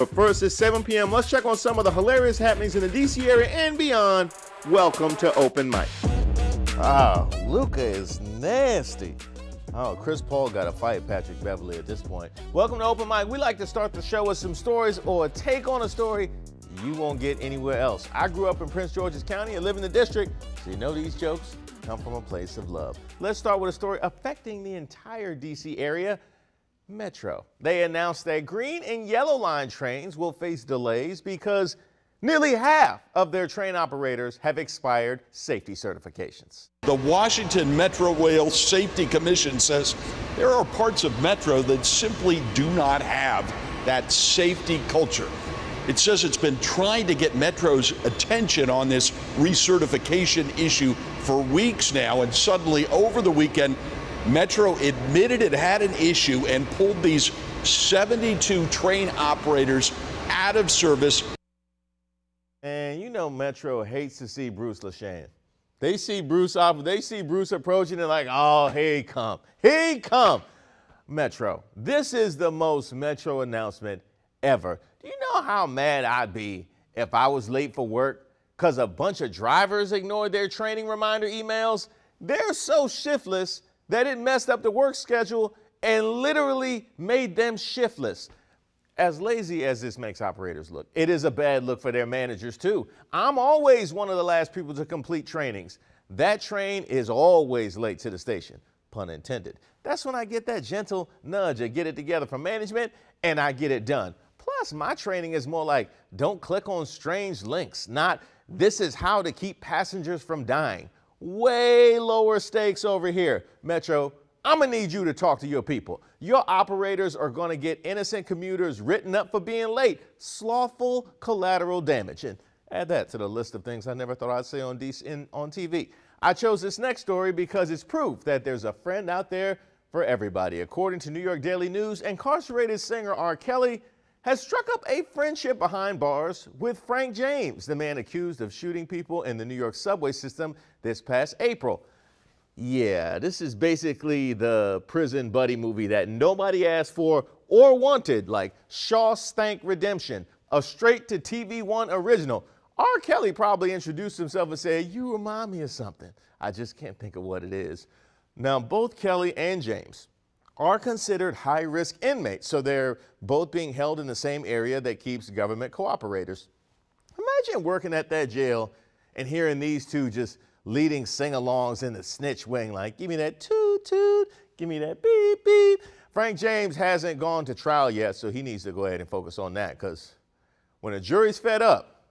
But first, it's 7 p.m. Let's check on some of the hilarious happenings in the D.C. area and beyond. Welcome to Open Mic. Oh, Luca is nasty. Oh, Chris Paul got to fight Patrick Beverly at this point. Welcome to Open Mic. We like to start the show with some stories or a take on a story you won't get anywhere else. I grew up in Prince George's County and live in the district, so you know these jokes come from a place of love. Let's start with a story affecting the entire D.C. area. Metro. They announced that Green and Yellow Line trains will face delays because nearly half of their train operators have expired safety certifications. The Washington Metro Rail Safety Commission says there are parts of Metro that simply do not have that safety culture. It says it's been trying to get Metro's attention on this recertification issue for weeks now, and suddenly over the weekend, Metro admitted it had an issue and pulled these 72 train operators out of service. And you know Metro hates to see Bruce Lachane. They see Bruce approaching and like, oh, here he come. Here he come. Metro, this is the most Metro announcement ever. Do you know how mad I'd be if I was late for work because a bunch of drivers ignored their training reminder emails? They're so shiftless that it messed up the work schedule and literally made them shiftless. As lazy as this makes operators look, it is a bad look for their managers too. I'm always one of the last people to complete trainings. That train is always late to the station, pun intended. That's when I get that gentle nudge of get it together from management and I get it done. Plus, my training is more like don't click on strange links, not this is how to keep passengers from dying. Way lower stakes over here. Metro, I'm gonna need you to talk to your people. Your operators are gonna get innocent commuters written up for being late. Slothful collateral damage. And add that to the list of things I never thought I'd say on TV. I chose this next story because it's proof that there's a friend out there for everybody. According to New York Daily News, incarcerated singer R. Kelly has struck up a friendship behind bars with Frank James, the man accused of shooting people in the New York subway system this past April. Yeah, this is basically the prison buddy movie that nobody asked for or wanted, like Shawshank Redemption, a straight-to-TV One original. R. Kelly probably introduced himself and said, "You remind me of something. I just can't think of what it is." Now, both Kelly and James are considered high-risk inmates, so they're both being held in the same area that keeps government cooperators. Imagine working at that jail and hearing these two just leading sing-alongs in the snitch wing, like, give me that toot-toot, give me that beep-beep. Frank James hasn't gone to trial yet, so he needs to go ahead and focus on that, because when a jury's fed up,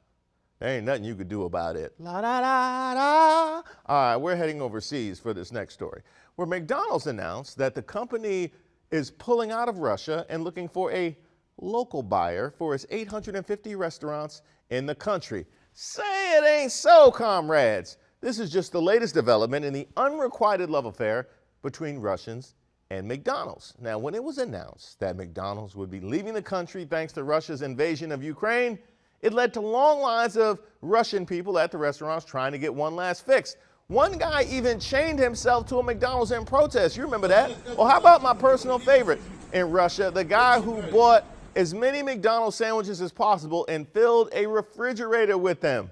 there ain't nothing you could do about it. La-da-da-da. All right, we're heading overseas for this next story, where McDonald's announced that the company is pulling out of Russia and looking for a local buyer for its 850 restaurants in the country. Say it ain't so, comrades. This is just the latest development in the unrequited love affair between Russians and McDonald's. Now, when it was announced that McDonald's would be leaving the country thanks to Russia's invasion of Ukraine, it led to long lines of Russian people at the restaurants trying to get one last fix. One guy even chained himself to a McDonald's in protest. You remember that? Well, how about my personal favorite in Russia, the guy who bought as many McDonald's sandwiches as possible and filled a refrigerator with them?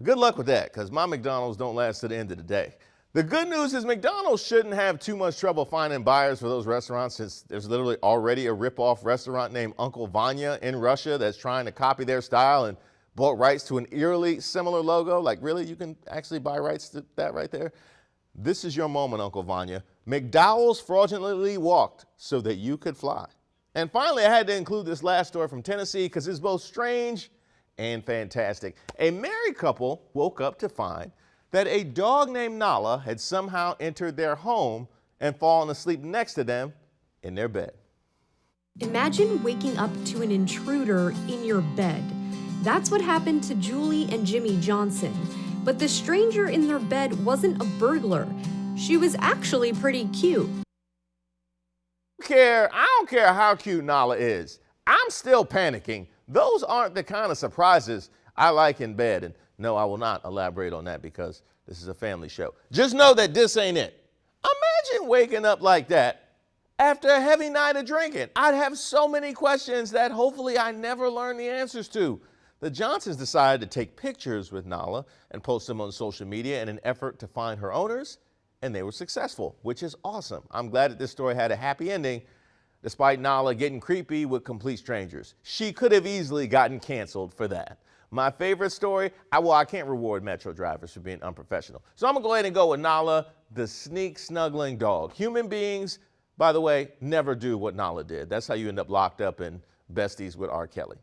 Good luck with that, because my McDonald's don't last to the end of the day. The good news is McDonald's shouldn't have too much trouble finding buyers for those restaurants, since there's literally already a rip-off restaurant named Uncle Vanya in Russia that's trying to copy their style and bought rights to an eerily similar logo. Like, really? You can actually buy rights to that right there? This is your moment, Uncle Vanya. McDowell's fraudulently walked so that you could fly. And finally, I had to include this last story from Tennessee because it's both strange and fantastic. A married couple woke up to find that a dog named Nala had somehow entered their home and fallen asleep next to them in their bed. Imagine waking up to an intruder in your bed. That's what happened to Julie and Jimmy Johnson. But the stranger in their bed wasn't a burglar. She was actually pretty cute. I don't care how cute Nala is. I'm still panicking. Those aren't the kind of surprises I like in bed. And no, I will not elaborate on that because this is a family show. Just know that this ain't it. Imagine waking up like that after a heavy night of drinking? I'd have so many questions that hopefully I never learn the answers to. The Johnsons decided to take pictures with Nala and post them on social media in an effort to find her owners, and they were successful, which is awesome. I'm glad that this story had a happy ending, despite Nala getting creepy with complete strangers. She could have easily gotten canceled for that. My favorite story, I can't reward Metro drivers for being unprofessional. So I'm gonna go ahead and go with Nala, the sneak snuggling dog. Human beings, by the way, never do what Nala did. That's how you end up locked up in besties with R. Kelly.